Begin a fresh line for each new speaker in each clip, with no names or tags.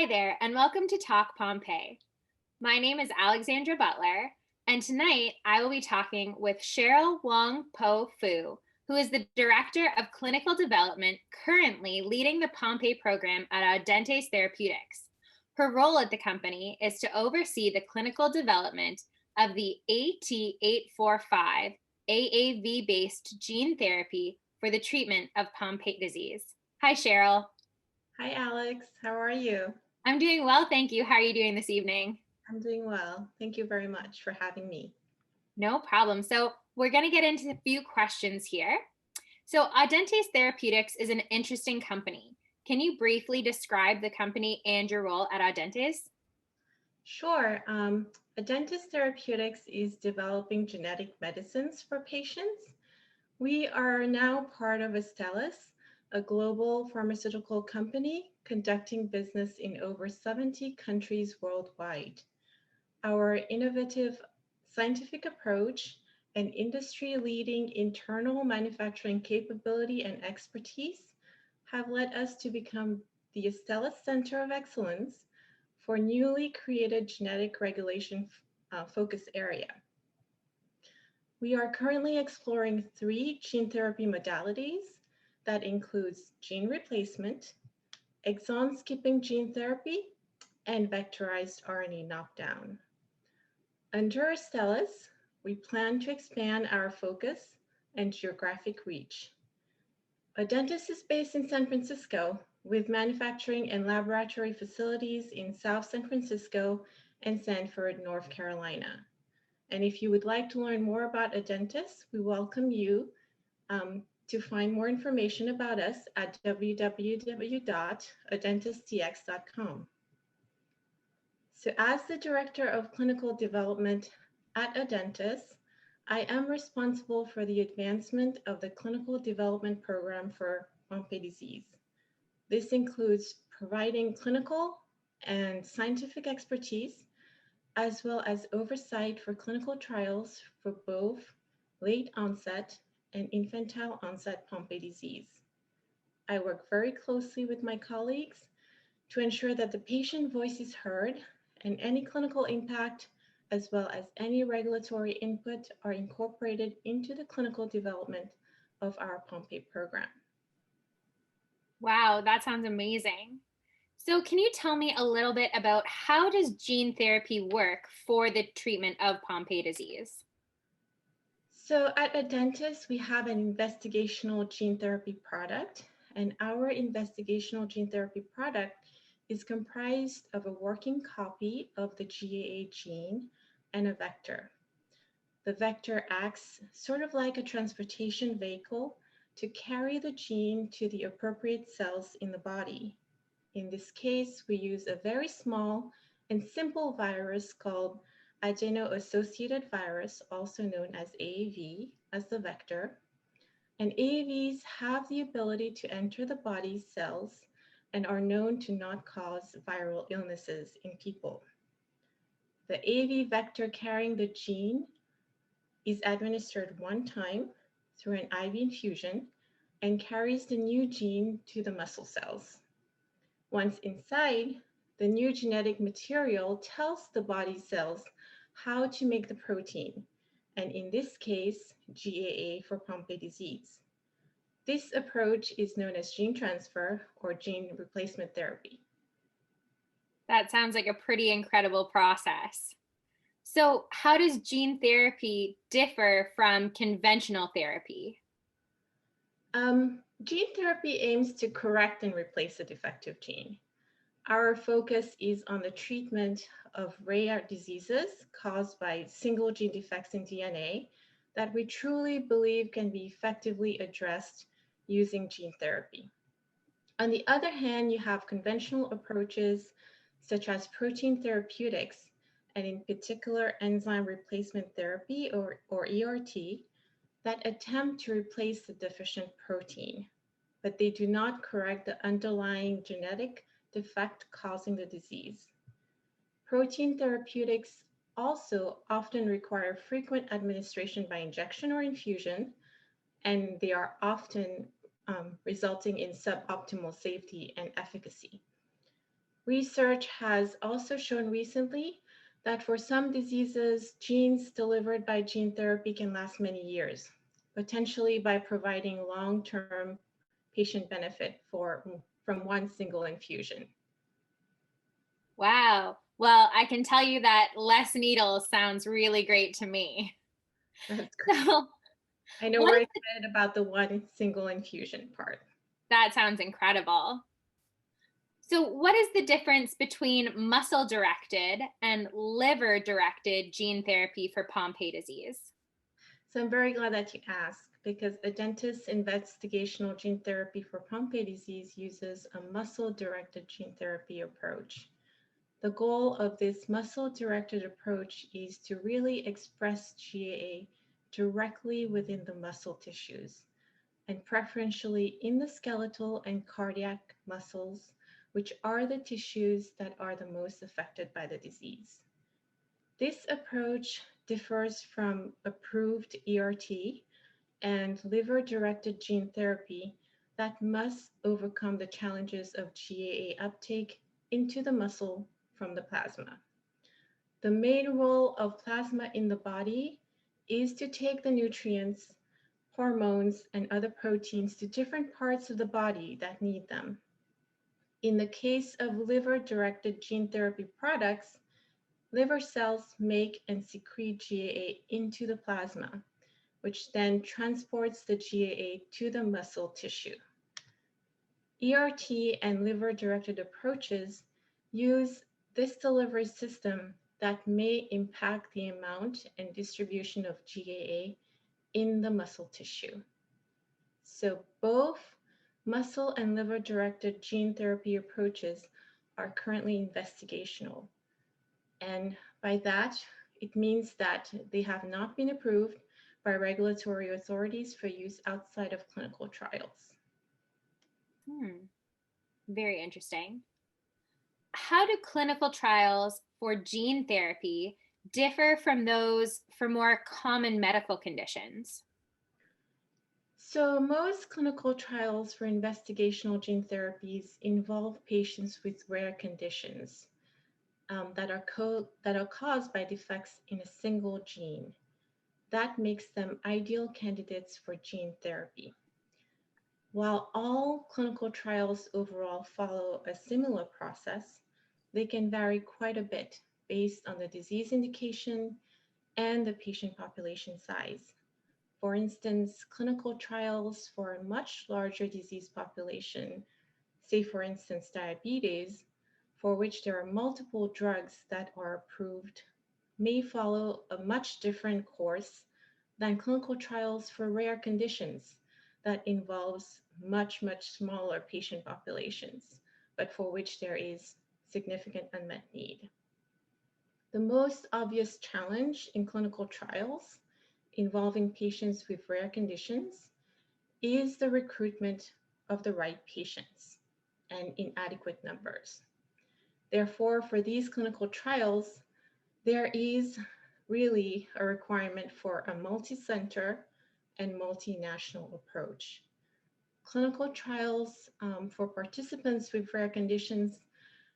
Hi there, and welcome to Talk Pompeii. My name is Alexandra Butler, and tonight I will be talking with Cheryl Wong Po Fu, who is the Director of Clinical Development currently leading the Pompeii program at Audentes Therapeutics. Her role at the company is to oversee the clinical development of the AT845 AAV-based gene therapy for the treatment of Pompe disease. Hi, Cheryl.
Hi, Alex. How are you?
I'm doing well, thank you. How are you doing this evening?
I'm doing well. Thank you very much for having me.
No problem. So, we're going to get into a few questions here. So, Audentes Therapeutics is an interesting company. Can you briefly describe the company and your role at Audentes?
Sure. Adentis Therapeutics is developing genetic medicines for patients. We are now part of Astellas, a global pharmaceutical company conducting business in over 70 countries worldwide. Our innovative scientific approach and industry-leading internal manufacturing capability and expertise have led us to become the Astellas Center of Excellence for newly created genetic regulation focus area. We are currently exploring 3 gene therapy modalities that includes gene replacement, exon skipping gene therapy, and vectorized RNA knockdown. Under Astellas, we plan to expand our focus and geographic reach. Audentes is based in San Francisco with manufacturing and laboratory facilities in South San Francisco and Sanford, North Carolina. And if you would like to learn more about Audentes, we welcome you to find more information about us at www.audentestx.com. So as the Director of Clinical Development at Audentes, I am responsible for the advancement of the clinical development program for Pompe disease. This includes providing clinical and scientific expertise, as well as oversight for clinical trials for both late onset and infantile onset Pompe disease. I work very closely with my colleagues to ensure that the patient voice is heard and any clinical impact, as well as any regulatory input, are incorporated into the clinical development of our Pompe program.
Wow, that sounds amazing. So, can you tell me a little bit about how does gene therapy work for the treatment of Pompe disease?
So at Audentes, we have an investigational gene therapy product, and our investigational gene therapy product is comprised of a working copy of the GAA gene and a vector. The vector acts sort of like a transportation vehicle to carry the gene to the appropriate cells in the body. In this case, we use a very small and simple virus called adeno-associated virus, also known as AAV, as the vector. And AAVs have the ability to enter the body's cells and are known to not cause viral illnesses in people. The AAV vector carrying the gene is administered one time through an IV infusion and carries the new gene to the muscle cells. Once inside, the new genetic material tells the body cells how to make the protein, and in this case, GAA for Pompe disease. This approach is known as gene transfer or gene replacement therapy.
That sounds like a pretty incredible process. So, how does gene therapy differ from conventional therapy?
Gene therapy aims to correct and replace a defective gene. Our focus is on the treatment of rare diseases caused by single gene defects in DNA that we truly believe can be effectively addressed using gene therapy. On the other hand, you have conventional approaches such as protein therapeutics, and in particular enzyme replacement therapy or ERT, that attempt to replace the deficient protein, but they do not correct the underlying genetic defect causing the disease. Protein therapeutics also often require frequent administration by injection or infusion, and they are often resulting in suboptimal safety and efficacy. Research has also shown recently that for some diseases, genes delivered by gene therapy can last many years, potentially by providing long-term patient benefit from one single infusion.
Wow. Well, I can tell you that less needles sounds really great to me.
That's great.
So,
I know
what
we're
is
excited about the one single infusion part.
that sounds incredible. So, what is the difference between muscle directed and liver directed gene therapy for Pompe disease?
So I'm very glad that you asked because Adentis investigational gene therapy for Pompe disease uses a muscle-directed gene therapy approach. The goal of this muscle-directed approach is to really express GAA directly within the muscle tissues and preferentially in the skeletal and cardiac muscles, which are the tissues that are the most affected by the disease. This approach differs from approved ERT and liver-directed gene therapy that must overcome the challenges of GAA uptake into the muscle from the plasma. The main role of plasma in the body is to take the nutrients, hormones, and other proteins to different parts of the body that need them. In the case of liver-directed gene therapy products, liver cells make and secrete GAA into the plasma, which then transports the GAA to the muscle tissue. ERT and liver-directed approaches use this delivery system that may impact the amount and distribution of GAA in the muscle tissue. So both muscle and liver-directed gene therapy approaches are currently investigational. And by that, it means that they have not been approved by regulatory authorities for use outside of clinical trials.
Very interesting. How do clinical trials for gene therapy differ from those for more common medical conditions?
So most clinical trials for investigational gene therapies involve patients with rare conditions that are caused by defects in a single gene. That makes them ideal candidates for gene therapy. While all clinical trials overall follow a similar process, they can vary quite a bit based on the disease indication and the patient population size. For instance, clinical trials for a much larger disease population, say for instance diabetes, for which there are multiple drugs that are approved, may follow a much different course than clinical trials for rare conditions that involves much smaller patient populations, but for which there is significant unmet need. The most obvious challenge in clinical trials involving patients with rare conditions is the recruitment of the right patients and in adequate numbers. Therefore, for these clinical trials, there is really a requirement for a multi-center and multinational approach. Clinical trials for participants with rare conditions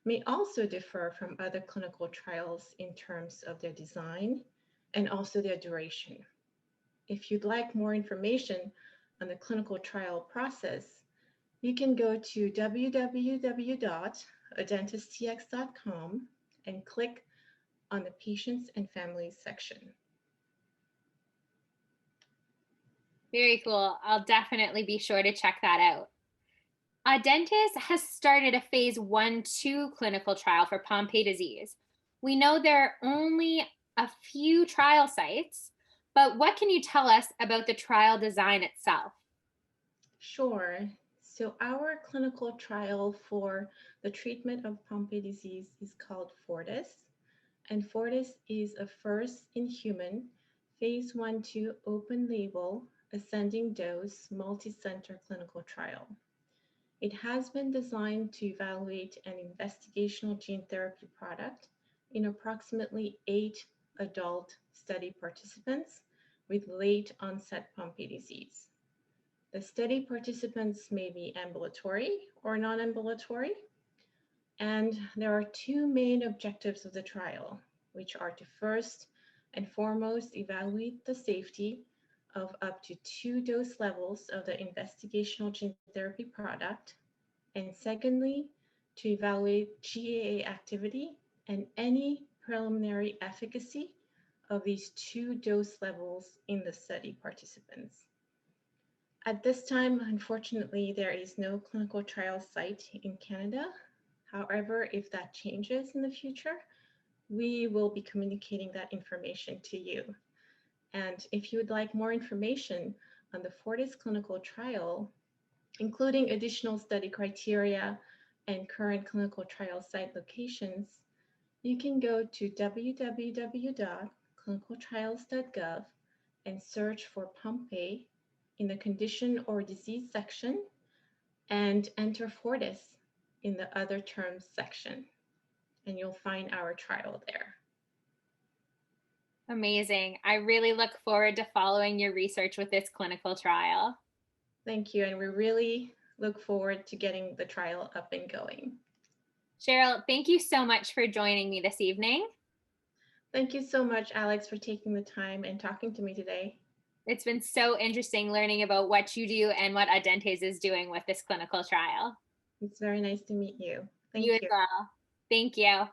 may also differ from other clinical trials in terms of their design and also their duration. If you'd like more information on the clinical trial process, you can go to www.adentistx.com and click on the Patients and Families section.
Very cool. I'll definitely be sure to check that out. Audentes has started a phase 1/2 clinical trial for Pompe disease. We know there are only a few trial sites, but what can you tell us about the trial design itself?
Sure. So our clinical trial for the treatment of Pompe disease is called FORTIS. And FORTIS is a first in human phase 1/2 open label ascending dose multi-center clinical trial. It has been designed to evaluate an investigational gene therapy product in approximately 8 adult study participants with late onset Pompe disease. The study participants may be ambulatory or non-ambulatory, And there are two main objectives of the trial, which are to first and foremost evaluate the safety of up to 2 dose levels of the investigational gene therapy product, and secondly, to evaluate GAA activity and any preliminary efficacy of these 2 dose levels in the study participants. At this time, unfortunately, there is no clinical trial site in Canada. However, if that changes in the future, we will be communicating that information to you. And if you would like more information on the Fortis clinical trial, including additional study criteria and current clinical trial site locations, you can go to www.clinicaltrials.gov and search for Pompe in the condition or disease section and enter Fortis in the other terms section, and you'll find our trial there.
Amazing. I really look forward to following your research with this clinical trial.
Thank you, and we really look forward to getting the trial up and going.
Cheryl, thank you so much for joining me this evening.
Thank you so much, Alex, for taking the time and talking to me today.
It's been so interesting learning about what you do and what Adentes is doing with this clinical trial.
It's very nice to meet you. Thank
You as
you.
well. Thank you.